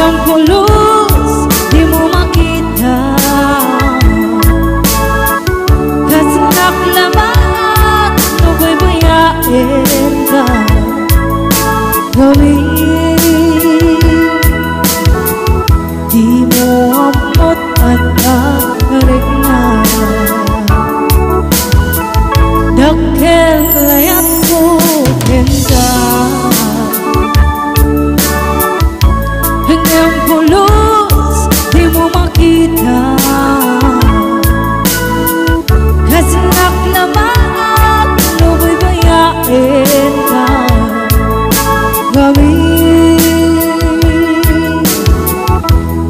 Hanggang pulos di mo makita, kasi naklamaan nabaybayain ka gawin. Di mo amot at nakarig na dakkel layat ko kenda. Hanggang pulos di mo makita, kasi naklamaan nabaybayain ka gawin.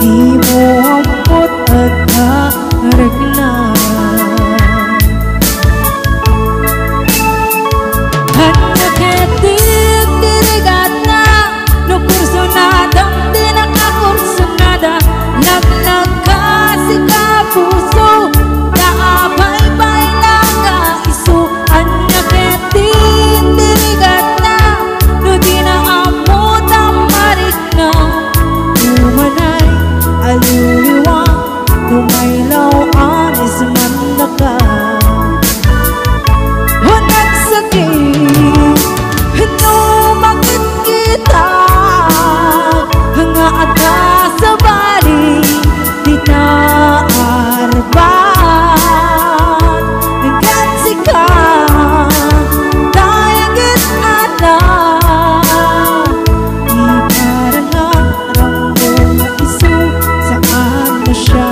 Di mo amot at nakarig na hanaketin dirigat na no kurso nada di nakakurso nada laglag ka si kapuso naabay-bay lang ka iso. Hanaketin dirigat na no di na amot ang marik na umanay aluluwang tumaylaw anis manda ka. Hunag sakit no bakit kita nga ada sa bali di na arban gansi ka dayagit ada iparangan ramong iso saan na siya.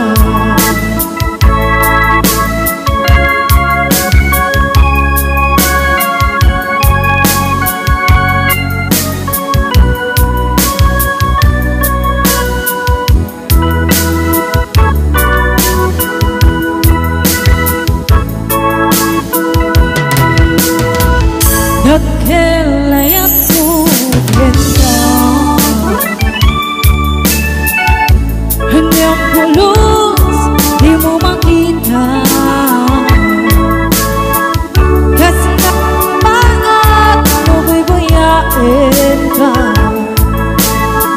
Dakkel layat ko kenda. Hanggang pulos di mo makita, kasi naklamaan nabaybayain ka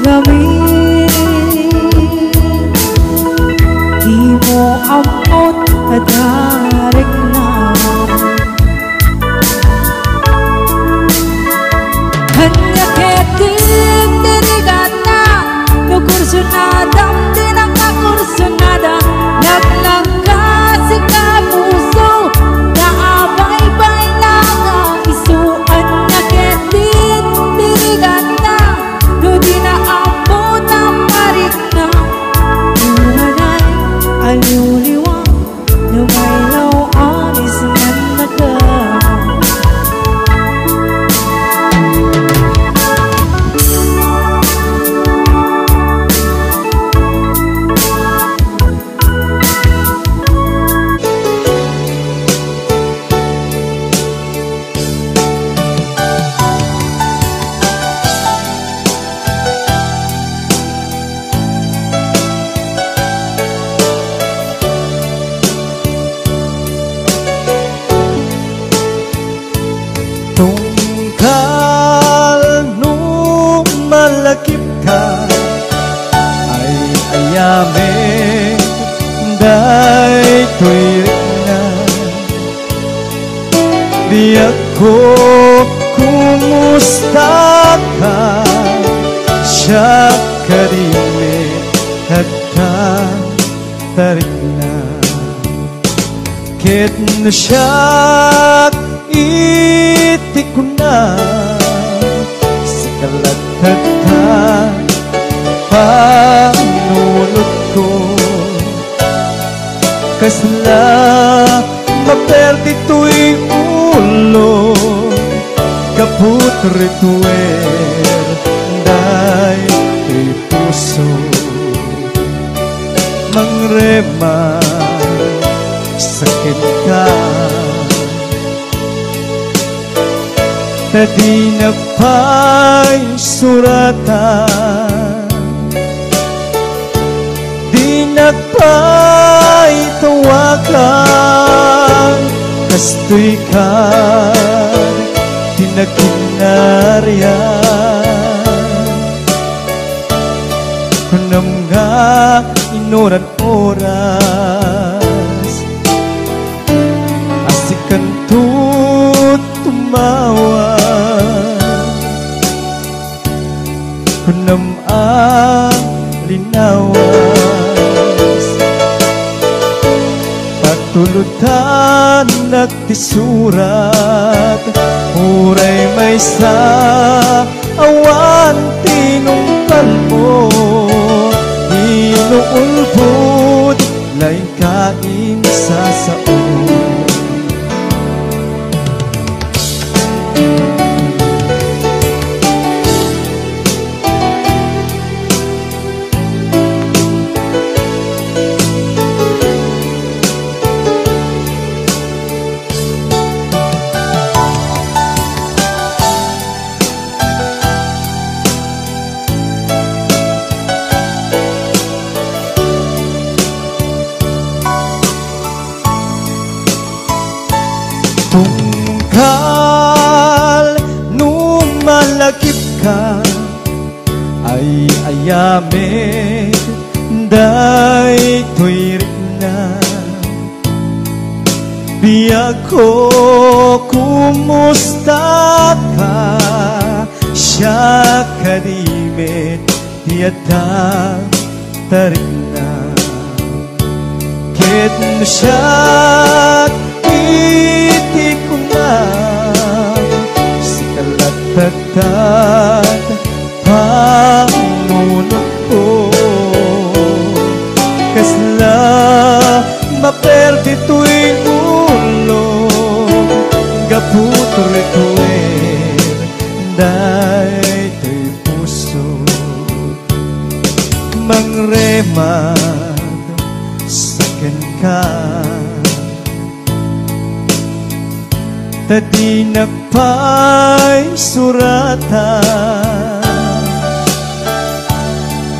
gawin. Di mo amot at nakarig na hanaketin dirigat na no kurso nada di nakakurso nada laglag ka si kapuso naabay-bay lang ang iso. Hanaketin dirigat na no di na amot ang marik na umanay aluluwang lumaylaw anis manda ka. Tungkal nung malakip ka ay ayamin day tuwirik na. Di ako kumusta ka siya karimit at katarik na. Kit na siya itik ko na sa kalatag ka panulot ko. Kasla maperdi to'y ulo kaput rituer day to'y puso mangrema sakit ka. Tadi na pa'y suratan, di na pa'y tawagan, kasto'y ka tinaginaryan. Kung inoran oras asikan tumawa kunam linawas patulutan nagtisurat uray may sa awan tinungkal mo inuulbod lain kain sa sao. Tungkal nung malakip ka ay ayamin day tuwirin na biyag ko kumusta ka siya kadimit tiyata tarik na ket mo siya iti ko na sikalatagtag panunod ko kasla maperdi tuwing ulo gaputor-tuwer day to'y puso mangremad sakin ka tadi nagpay suratan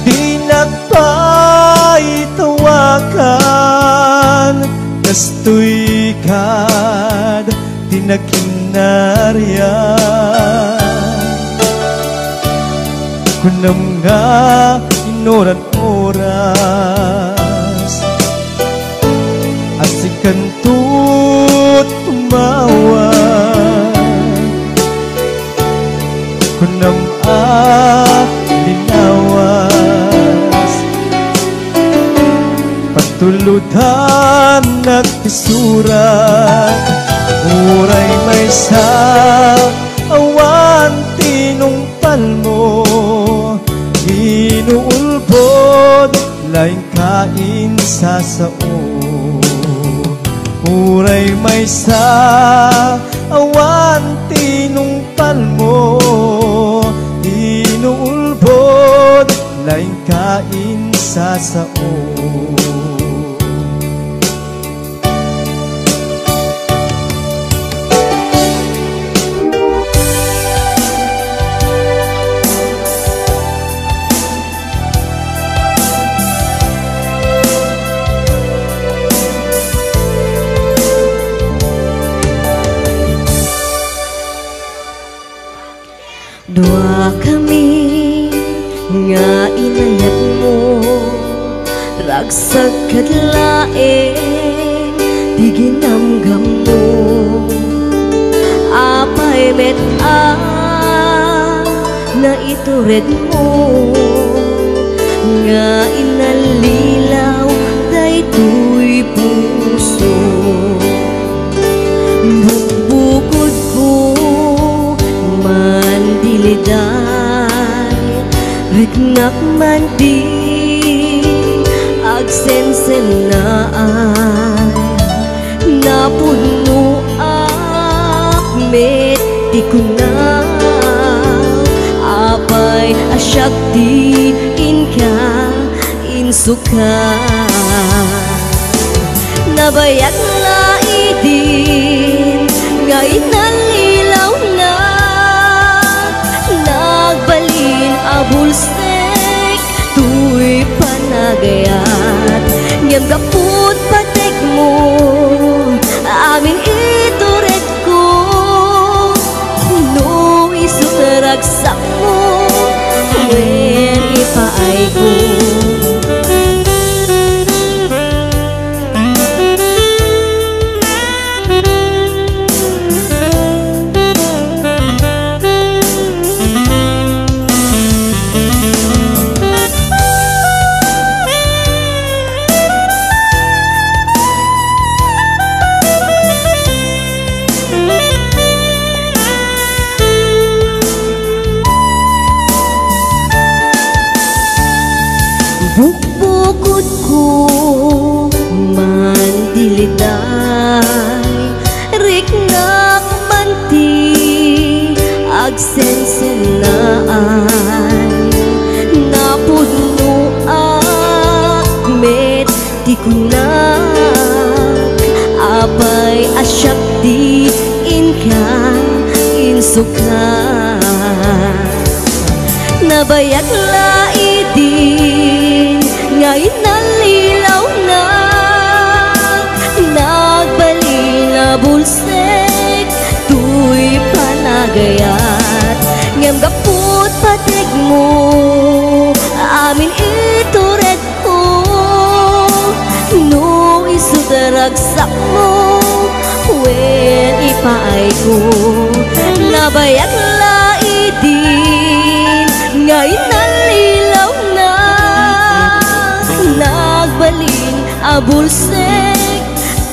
di nagpay tawakan kastoy kad di nagkinaryan kunam nga inoran oras asikan tumawa kunam linawas patulutan nagtisurat uray may sa awan tinungpal mo inuulbod lain kain sa sao uray may sa awan tinungpal mo inuulbod lain kain sa sao. Dua kami nga inayat mo ragsag kadlaeng di ginamgam mo apay met-a na itured mo nga inalilaw daytoy puso bukod ko mandiliday riknak man di agsensen na ay napuno met di ko na apay asyakti inka insuka nabayat na idin nga inalilaw na nagbalin abulsek tuy panagayat ngem kaput patek mo amin ituret ko no isutragsak mo wen ipaay ko Bukbukod ko mandiliday riknak manti agsensen na ay napuno met di kunak abay asyak di inkan insuka nabayak laidin ngayon nalilaw na nagbalila bulsek tuy panagayat ngam gaput patig mo amin ituret ko no isudaragsak mo wen ipaay ko nabayak laidin ngayon nalilaw na nagbalin abulsek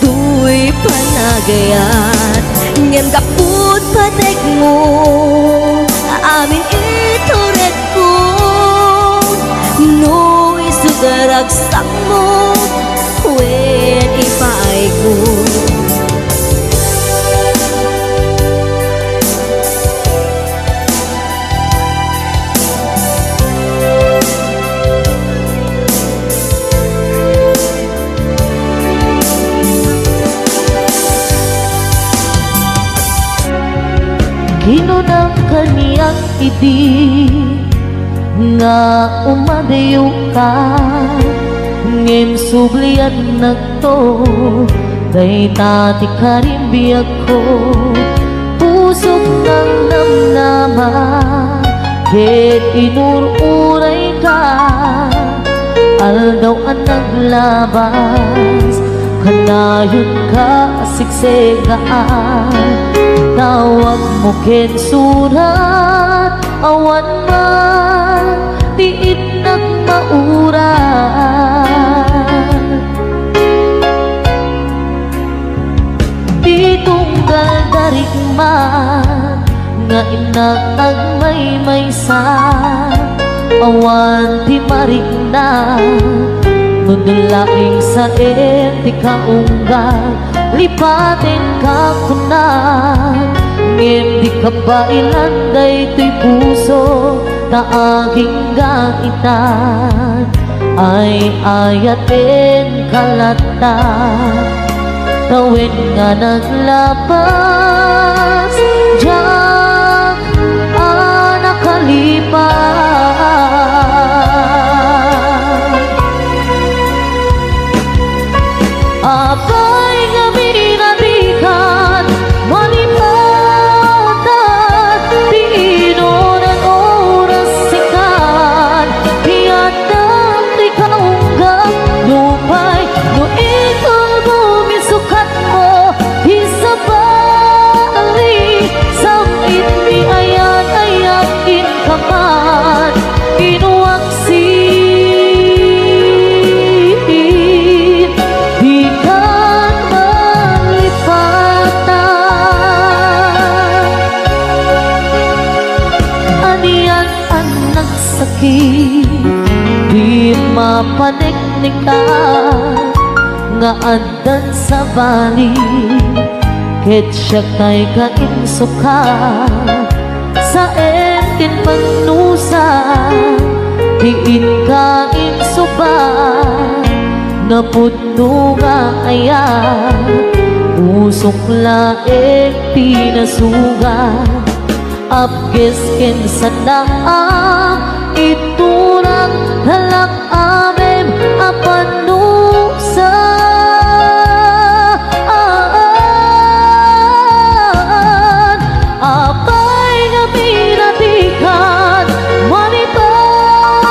tuy panagayat ngem kaput patek mo amin ituret ko no isudaragsak mo wen ipaay ko Ginunang kaniyang idi nga umadayo ka ngem sublian nagto day tati karimbiyak ko pusok ng namnama ket inururay ka aldaw ang naglabas kanayon ka siksegaan tawag mo ken surat awan man tiit nagmauran di tunggal darig man nga inang agmay-maysa awan ti marig na nundulaing sa eti kaunggal lipatin ka kunan ngem di ka ba ilanday to'y puso na aging gaitan ay ayatin kalata tawin nga naglabas diyak nakalipas abay nga minatikan malipatan di inunan oras sikan piyadan di kaunggang lupay no ikol bumisukat mo isabali samit ni ayan-ayakin kaman inuwaksi di mapaniknikan nga andan sa bali ket siya kay kainsuka sa entin magnusa diin kainsuba na pudno nga ayan usok laek pinasuga apkes ken sanaang iturang halak amem apanusa apay nga pinatikan manipatan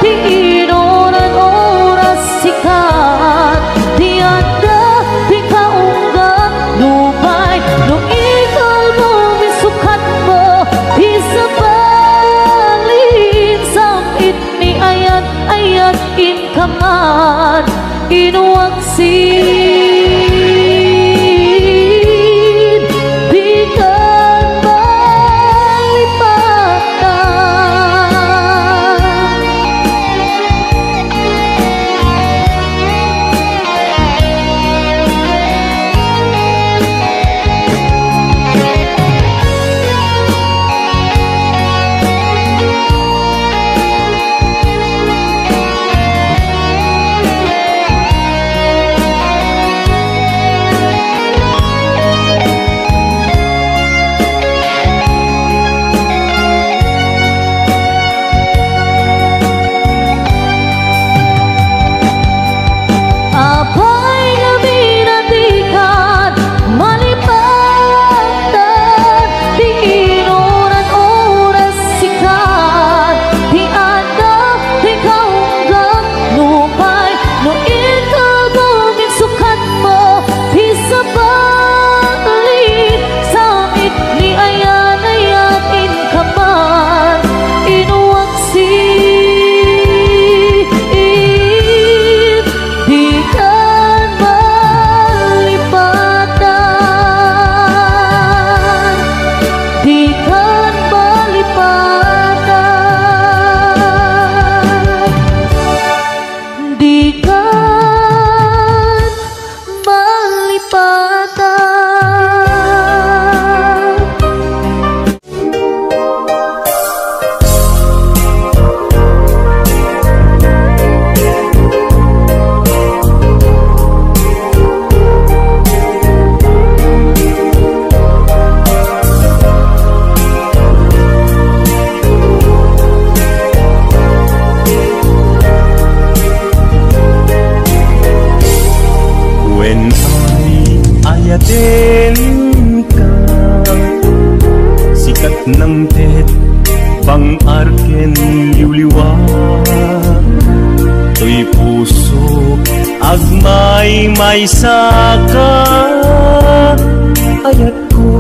di inunan oras sikat di anda di kaunggang lupay no ikal mo misukat mo isabali tet bang arken liwliwa to'y puso agmay may saka ayat ko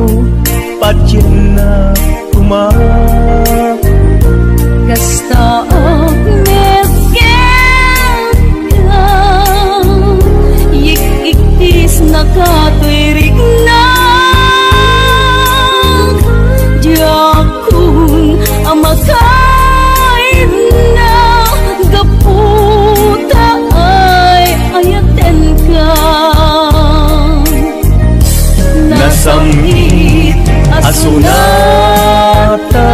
patyen na kuma Kasta mesken ka Yik-iktis nakatwirik na Diyakun amakain na Gaputa ay ayaten ka Nasamit asunata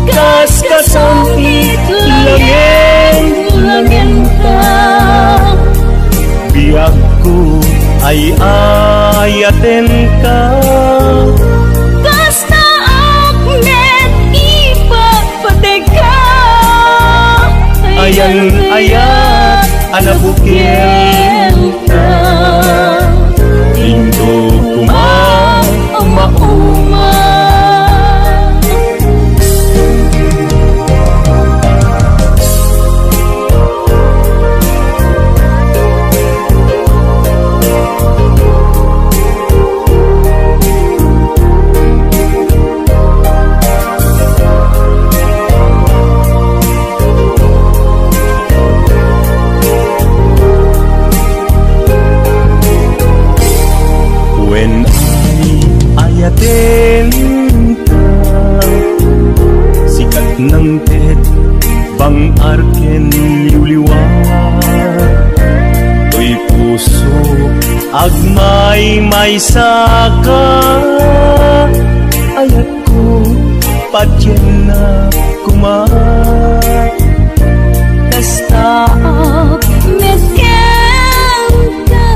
Kas-kasampit langin ka Biyak ko ay ayaten ka Kasta akmet ipapatig ka Ayan-ayat anabukil ka Indo Uma-uma When ayaten ka Sikat ng tet bang arken liwliwa To'y puso agmay may saka Ayat ko patyen na kuma Kasta mesken ka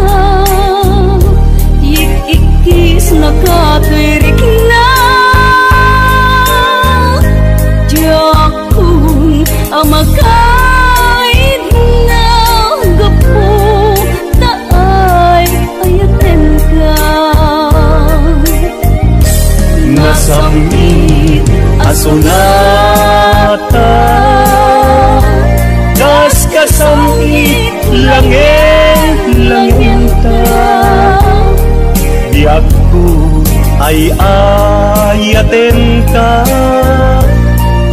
Yik-ikis nakatwirik na Diyakun amakain na Gaputa ay ayaten ka Nasamit asunata Kas-kasampit langin ta Biyak ko ay ayaten ka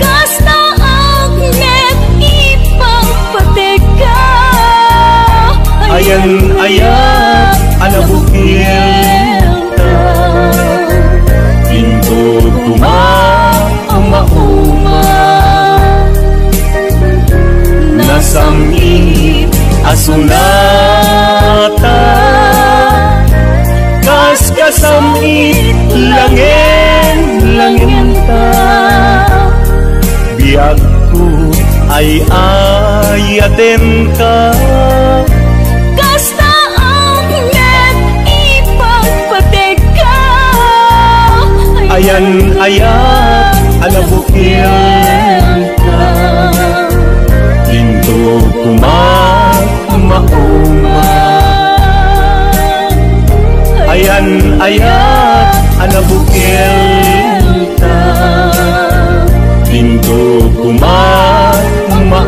Kasta akmet ipapatig ka Ayan-ayat anabukil ka Pinto uma-uma Nasamit asunata Kas-kasampit langin ta Biyak ko ay ayaten ka Kasta akmet ipapatig ka Ayan-ayat anabukil ka Pinto uma-uma Ayan-ayat anabukil ka Pinto uma-uma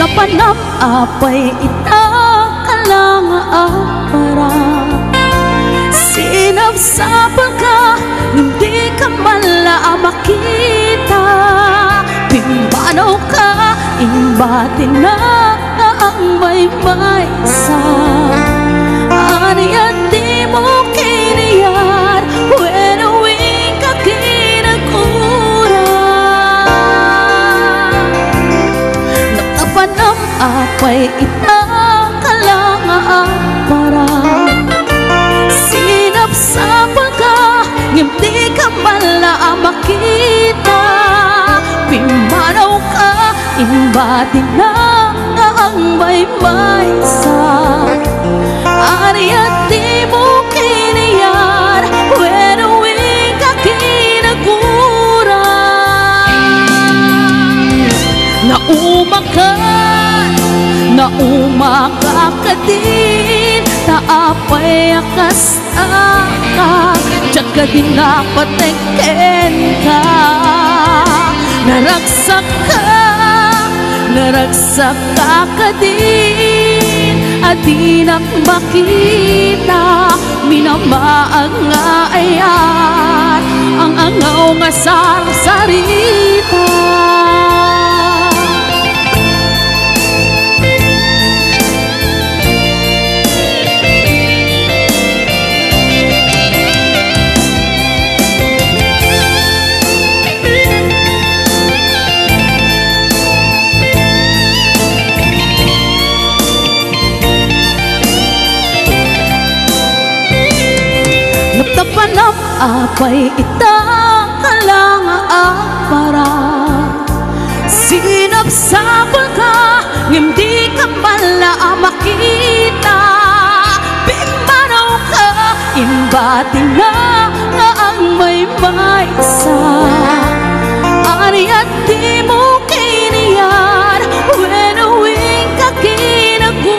Kapanap apay itakalang apara Sinapsapal ka, hindi ka mala makita Pimbanaw ka, imbatin na ang may sa Aniyan di mo kiniyar, wenuwing ka kinagura Nakapanap apay itakalang apara Sinapsapal ka, hindi ka mala makita Inbati na nga ang maymaysa. Ari at di mo kiniyar, wenuwing ka kinaguran. Naumaka ka din, taapay akas ka, tsaka din napateken ka. Naragsak ka din, at di na makita, minamaag nga ayan, ang angaw nga sarsarita. Panap apay itang kalanga para sinapsapol ka, hindi ka pala makita. Bimaraw ka, imbati na nga ang maymaysa. Ari at di mo kiniyar, wenuwing ka kinaguran.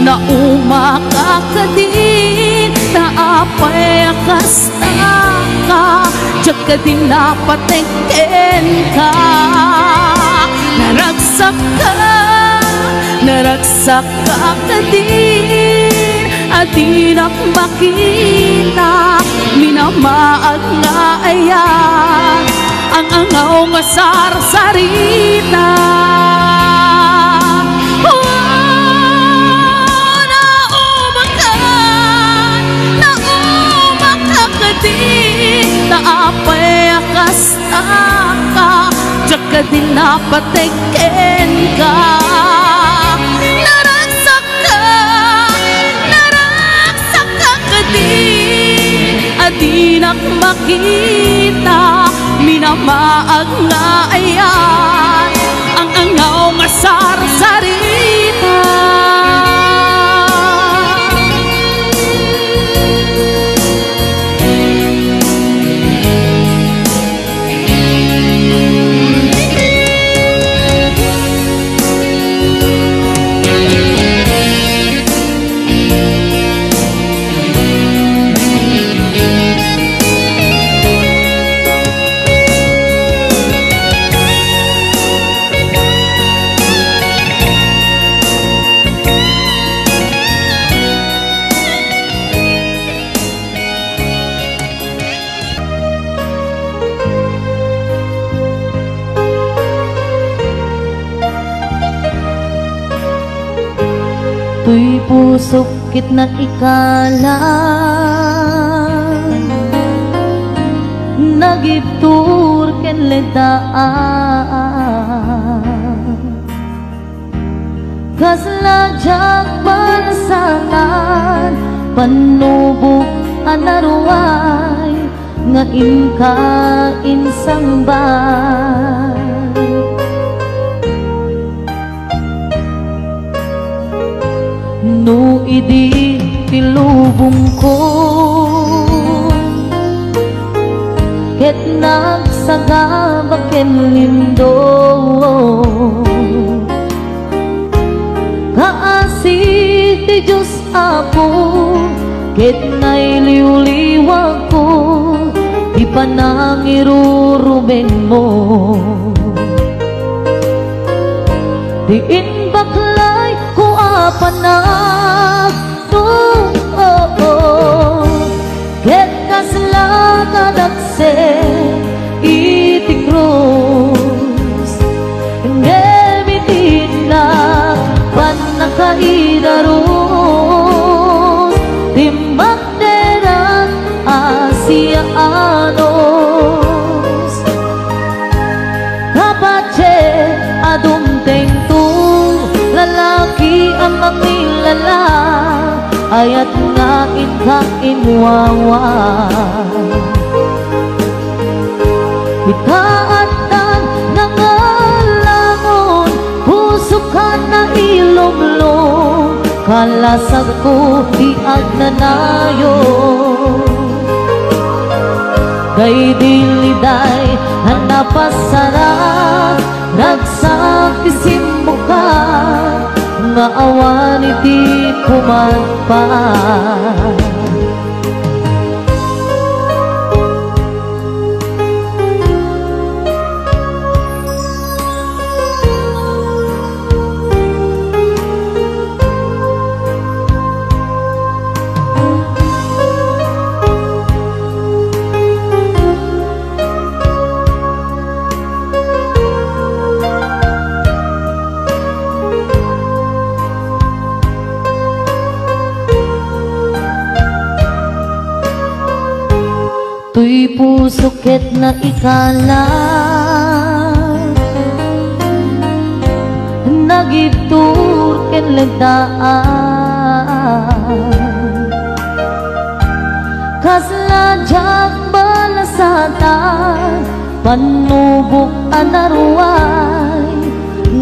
Naumaka ka din, naapay akas ka, tsaka din napateken ka. Naragsak ka din, at di na makita, minamaag nga ayan, ang angaw nga sarsarita. Naapay akas ka, tsaka din napateken ka. Naragsak ka din, at di na makita, minamaag nga ayan, ang angaw nga sarsarita. Tuy pusok kit na ikala, nagibtur ken ledaan, kasladyak pansanan, panubok anaruay, nga imka insangban. No idi tilubong ko, ket nagsagabak ken lindo, kaasi ti Diyos Apo, ket nailiw-liwag ko, ipanangiruruben mo. Diin baklay ko apanag ket kaslakan akse iti krus, ngemitin na panakaidarus, timbak derang Asianos, kapatse adumteng tu lalaki ang mangilala, ayat nga inka inwawa. kalasag ko di agnanayo. Kay diliday hanapasara nagsak isimbo ka nga awan iti kumagpa. Tuy puso ket na ikala nagitur ken legdaan kasladyak balasata panubok anaruay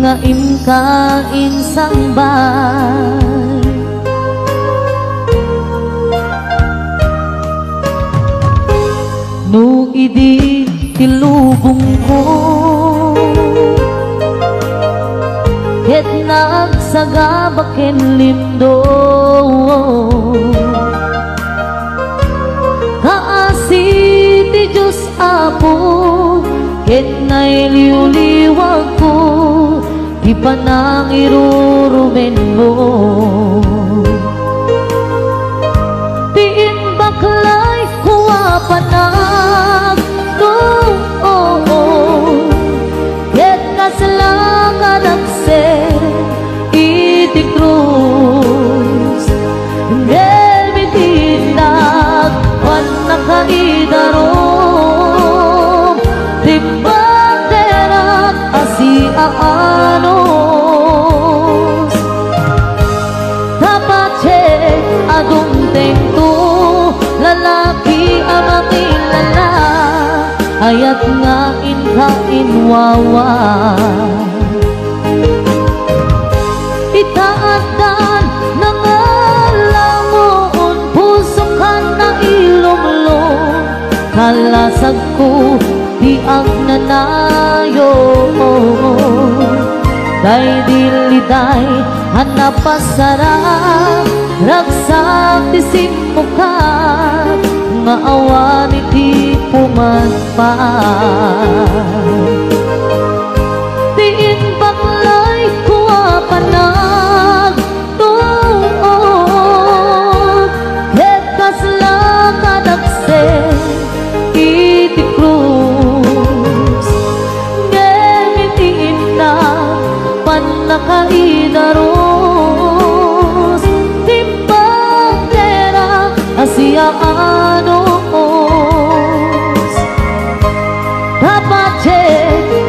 nga imkain sangbay. No idi tilubong ko ket nagsagabaken lindo kaasi ti Diyos Apo ket nailiwliwag ko di panangirurumen mo. Tiin baklay kuwa panag ket kaslangan aksen iti krus nemitinag wan nakaidarom timbang derak asiaanos tapache adung tengto lalaki amang ilala ayat nga inwawa. Itaatan na nga langon pusukan na ilumlong kalasag ko di agnanayo. Day diliday hanapasara ragsak ti simmuka nga awan iti pumatpa. Tiin baklay kuwa panag tuog ket kaslakan aksen iti krus ngemitiin na panakaidaros timbang dera asiaanos tapache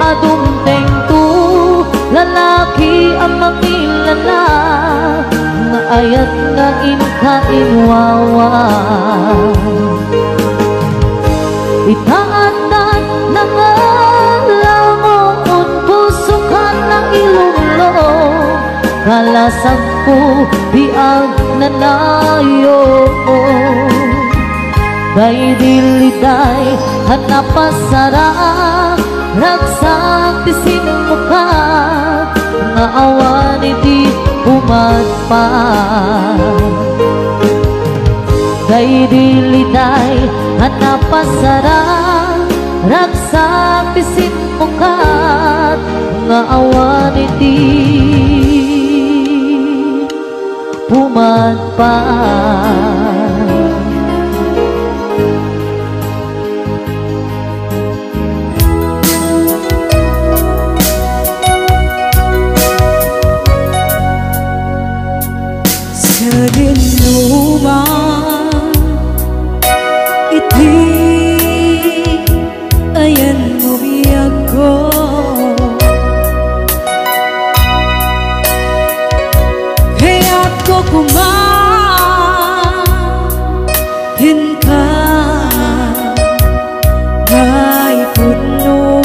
adung tengtu lalaki ang mangilala nga ayat nga inwawa. Itaatan na nga langon pusukan na ilumlong kalasag ko di agnanayo. Day diliday hanapasara ragsak ti simmuka nga awan iti pumatpa. Day diliday hanapasara ragsak ti simmuka nga awan iti pumatpa. Dinuman iti ayan mo biyag ko kaya't ko kumahin ka may puno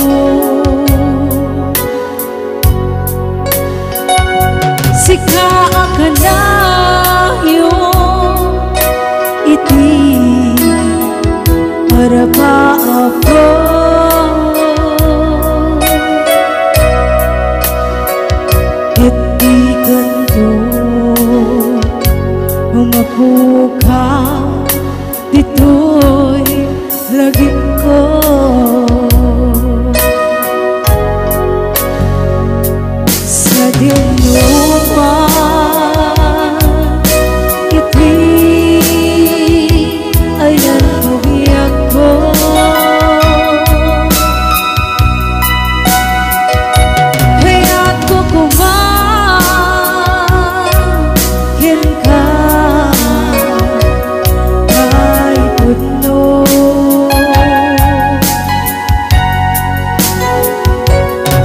sika ka na para pa ako. Iti kanto mapukaw dito'y lagi ko. Sa dinuman iti ayan buhiyak ko. Kaya't ko kumahin ka kay puno.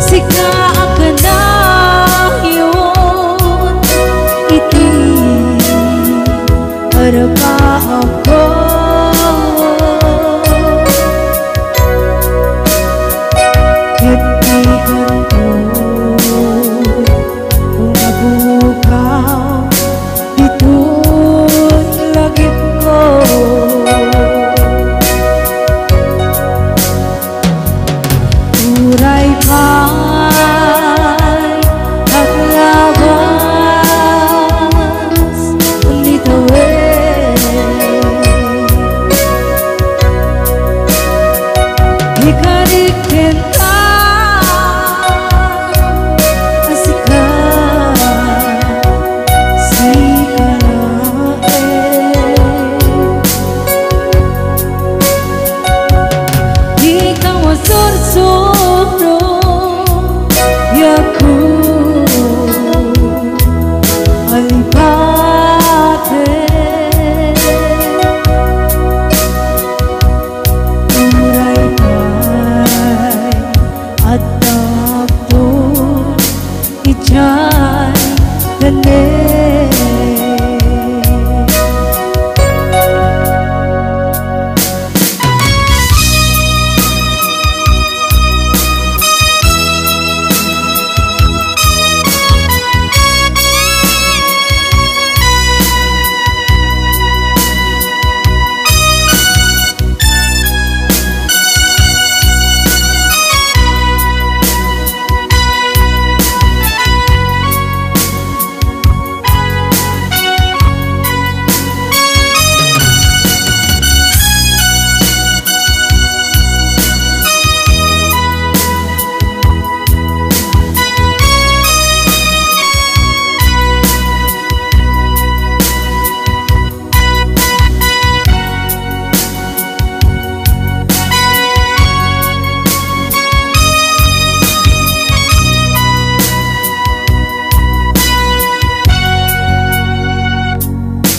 Sika ka na yun iti para pa ako. Iti kanto mabukaw dito't lagip ko. Uray pa'y aglabas nitawid. Ikarikin ka asika si kalae. Ikaw ang sursuro yaku alipate. Uray pa'y at tapon ijay gane.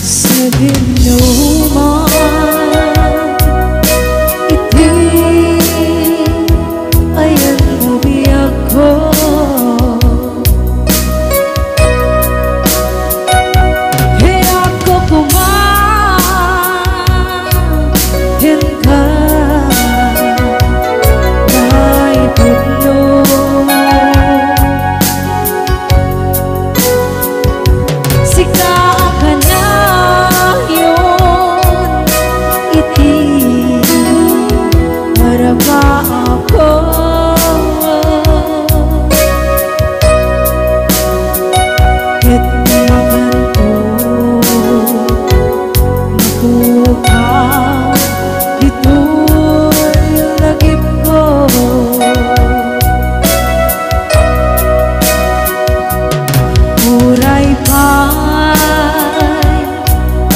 Sa dinuman iti ayan buhiyak ko. Kaya't ko kumahin ka kay puno. Sika ka na yun iti para pa ako. Iti kanto mapukaw dito'y lagip ko. Uray pa'y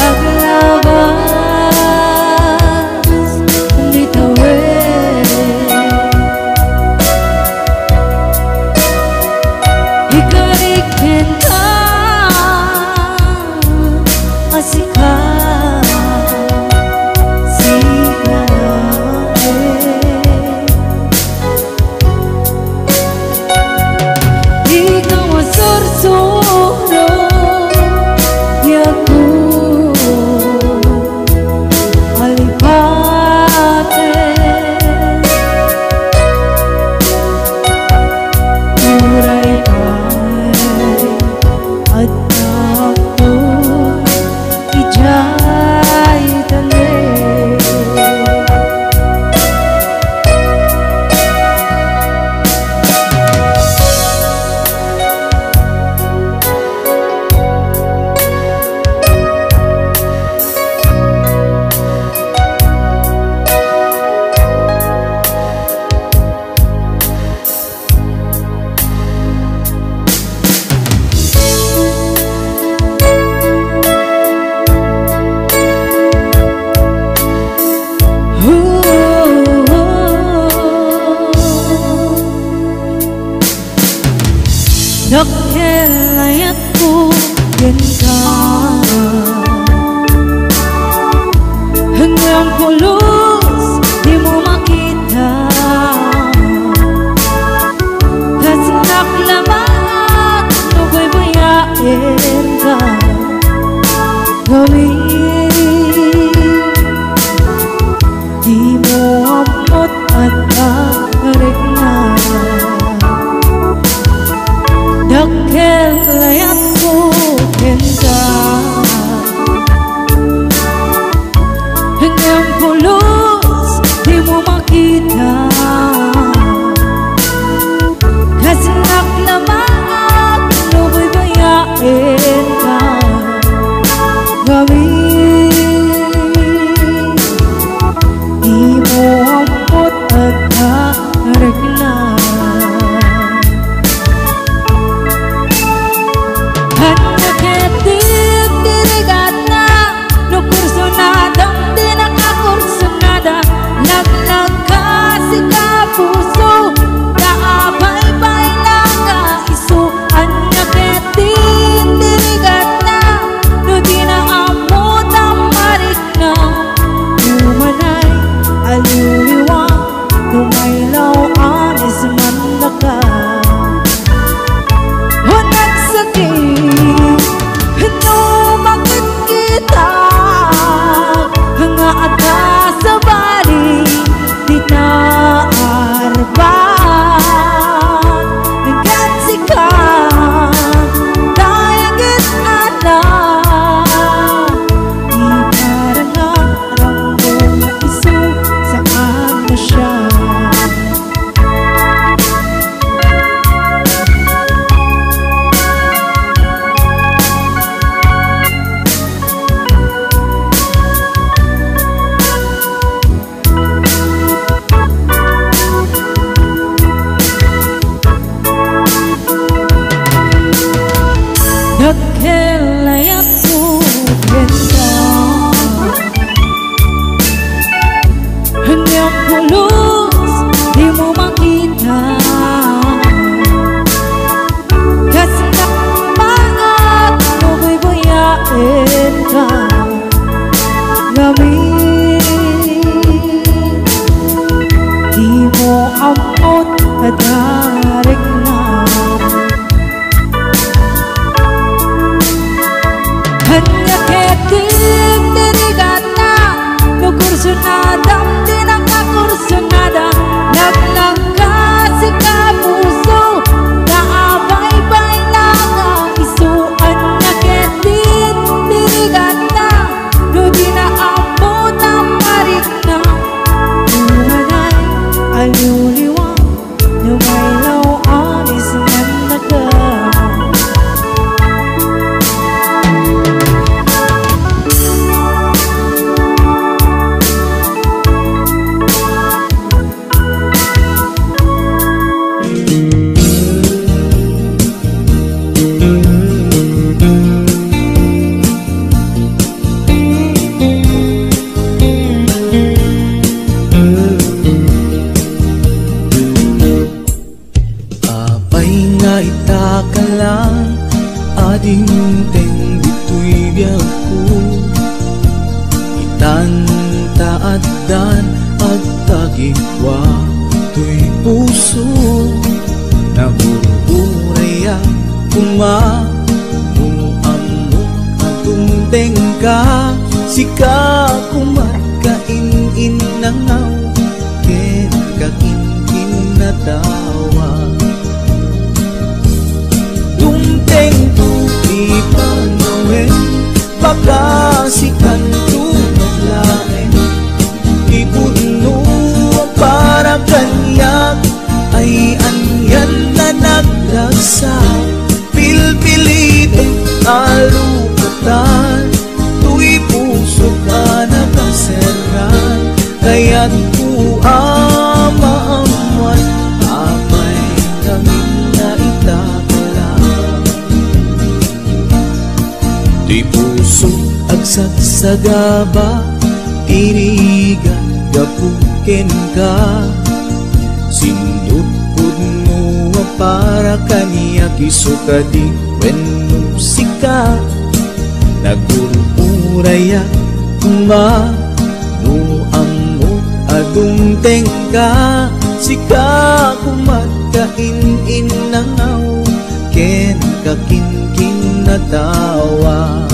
aglabas nitawid. pulos di mo makita, kasi naklaman nagbaybayain ka gawin. Di mo amot at akarig na dakkel layat ko kenta. Hanggang pulos di mo makita, kasi naklaman nagbaybayain ka gawin. Sagaba, tirigan, gapukin ka. Sinudpud mo para kaniya kisuka di musika. Nagururaya kuma no amok adung tengka sika kumat kain-inangaw ken kakin-kin natawa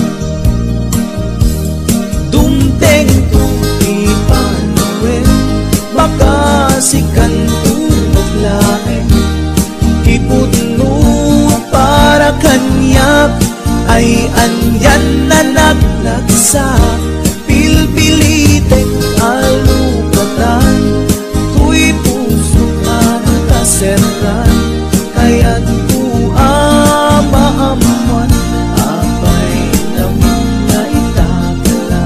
dumteng tuti panuwen baka sikan lain ipudno para kanyak ay andyan na naglagsa pilpilitek alupatan tuy puso ka nakaserkan kaya't maamuan apay namin na itakala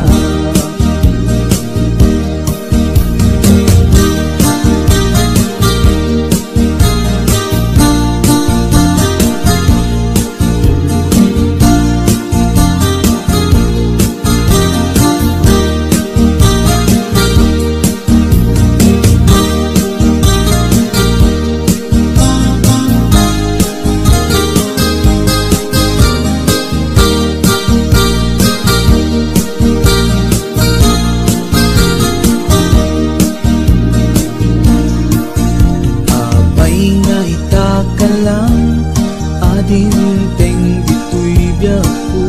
adinteng dito'y biyaku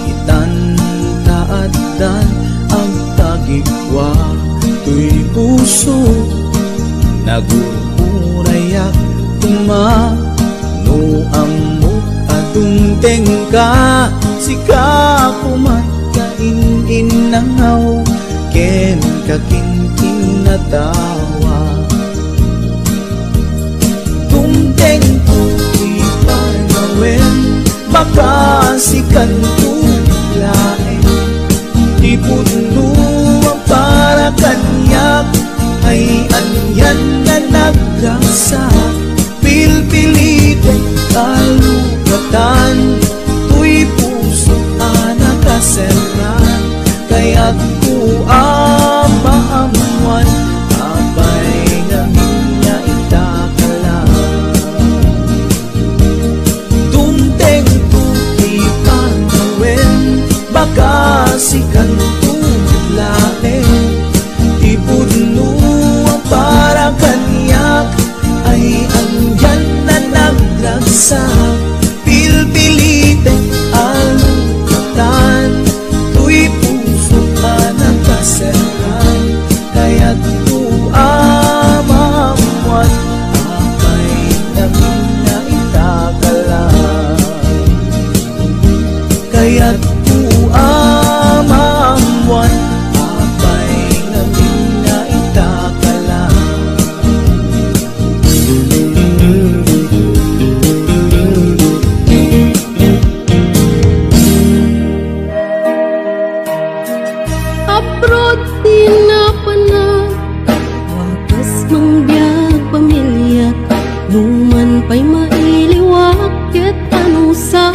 itan taaddan ang tagikwa to'y puso nagururayak tuma no amok adung tengka sika kumat kain-inangaw ken kakin-kin natawa dumteng baka sikan lain di puno ang para kanyak ay anyan na nagrasa pilpilitin kalugatan tuy puso nakaserran kaya't maamuan abay namin niya itakala dumteng baka sikan lain ipudno ang para kanyak ay andyan na naglagsak pilpilitin alukatan tuy puso ka nakaserkan kaya't maamuan apay namin na itakala kaya't amamuan apay namin na itakala Abroad din na panag wakas mang biyag pamilya numan pa'y mailiwak ket anusa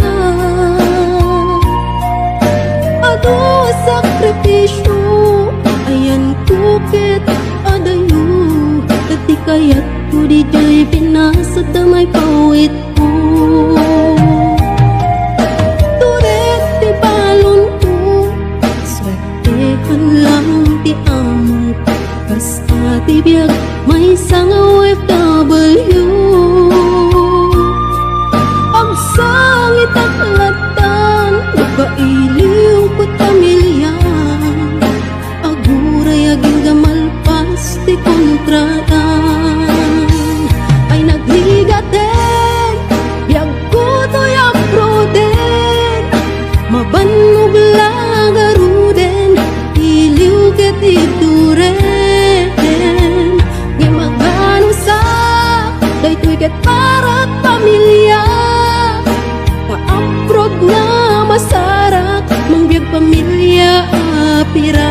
sakripisyo ayan kuket adayo tati kaya't ko di joy pinasa damay pawit ko turet ti balon ko swetehan lang ti among basta ti biyag may sang OFW ang sangit at latan nagpailiw ko pamilya aguray aging gamalpas ti kontratan ay nagligaten biyag ko to'y aproden mabanog lagaruden iliw ket ituren nga magano sa daytoy ket parat pamilya ka-abroad nga masarak mangbiyag pamilya apira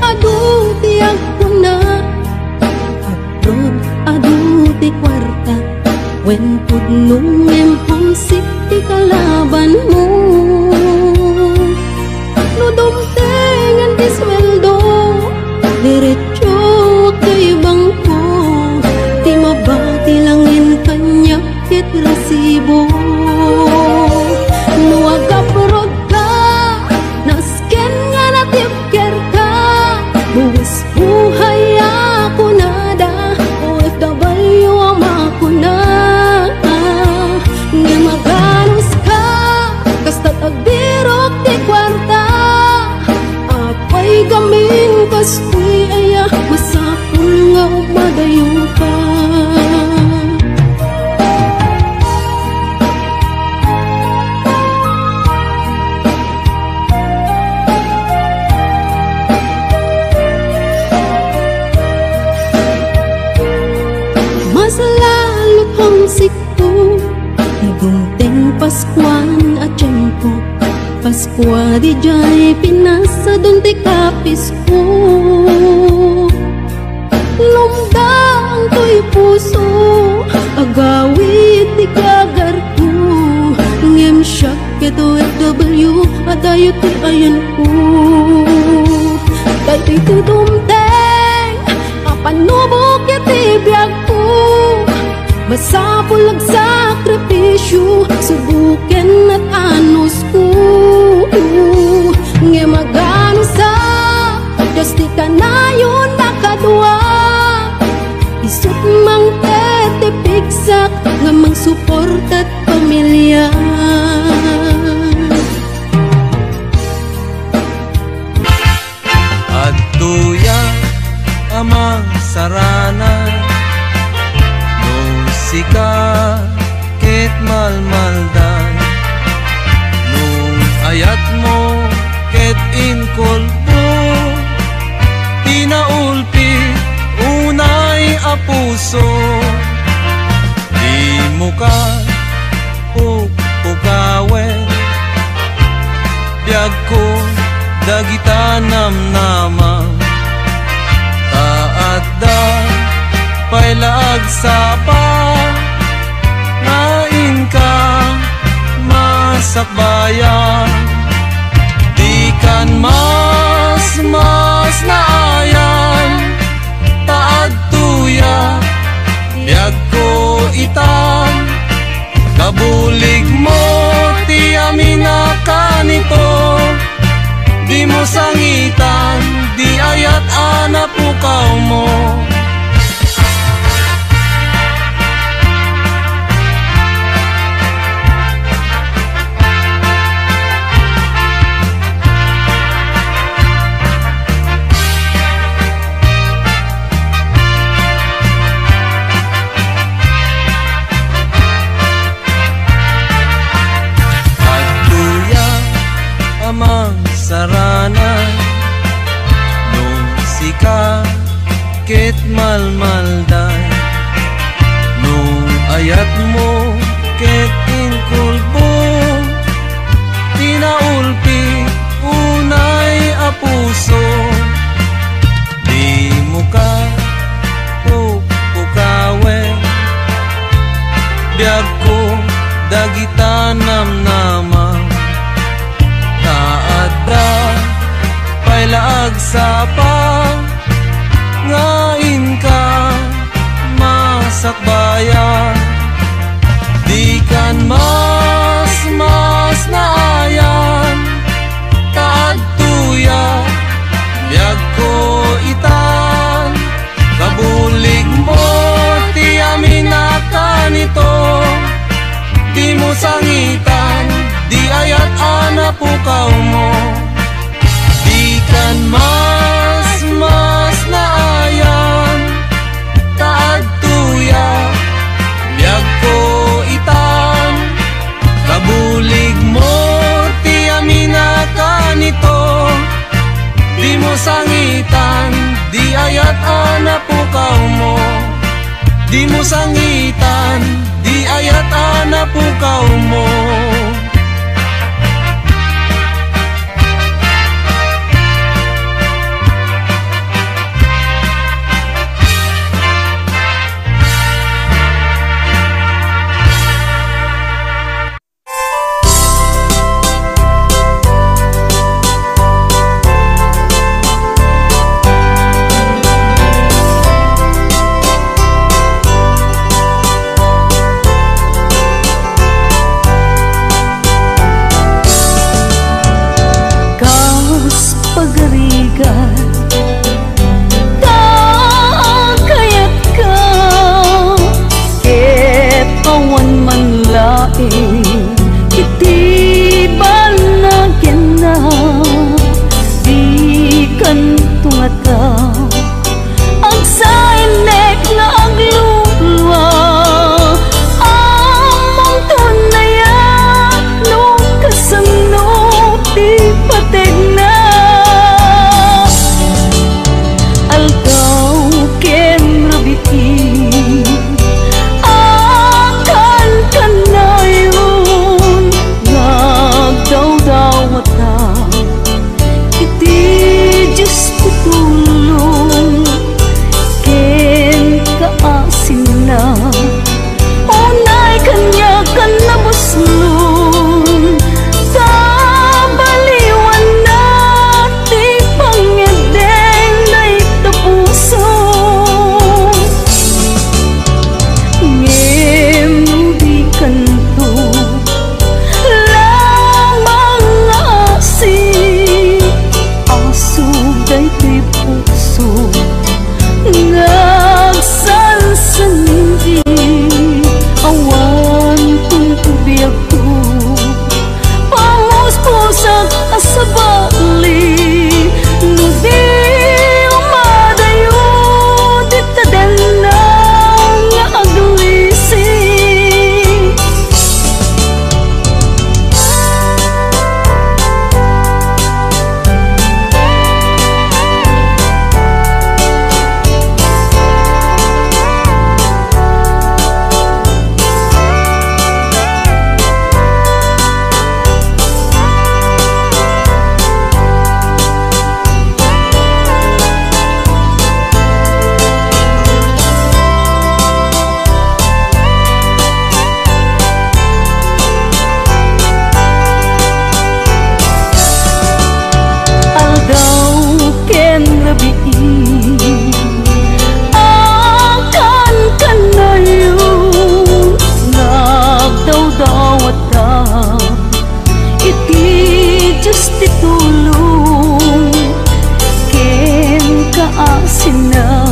adung tiang Luwes buhay ako nada, OFW ang makuna. Nga maganos ka, kasta't agbirok di kwarta. Apay gaming kastoy aya, masapul nga o madayo pa. Mas lalo kong sikto, nagungteng Paskuan at tiyempo. Paskwa di jay pinasa dun ti kapisko. Lumdang to'y puso, agawit di kagarto. Ngem siyak keto FW, adayo ti ayan ko. Dahil tudumteng, apanubok iti biyag ko. Masapulag sakripisyo, subuken at anos ko. Nga magano sa Diyos di ka na yun nakadwa. Isut mang tetipigsak, nga mang support at pamilya. At tuya amang sarana, sika ket malmaldan. Nung ayat mo ket inkolpo, tinaulpi unay a puso. Di mo ka pukawen, biyag ko dagita namnamang. Taat da pailag sapa, ngain ka masakbayan. Di kan mas naayan, taad tuya biyag ko itan. Kabulig mo ti amina kanito, di mo sangitan, di ayat anapukaw mo. Saranan nung sika ket malmalday. Nung ayat mo ket inkulbo, tinaulpi unay a puso. Di mo ka pukawen, biyag ko dagita namnamang. Taadda pailaag sapa, ngain ka masakbayan. Di kan mas naayan, taad tuya biyag ko itan. Kabulig mo ti amina kanito, di mo sangitan, di ayat anapukaw mo. Di kan mas naayan, taad tuya biyag ko itan. Kabulig mo ti amina kanito, di mo sangitan, di ayat anapukaw mo. Di mo sangitan, di ayat anapukaw mo. asin na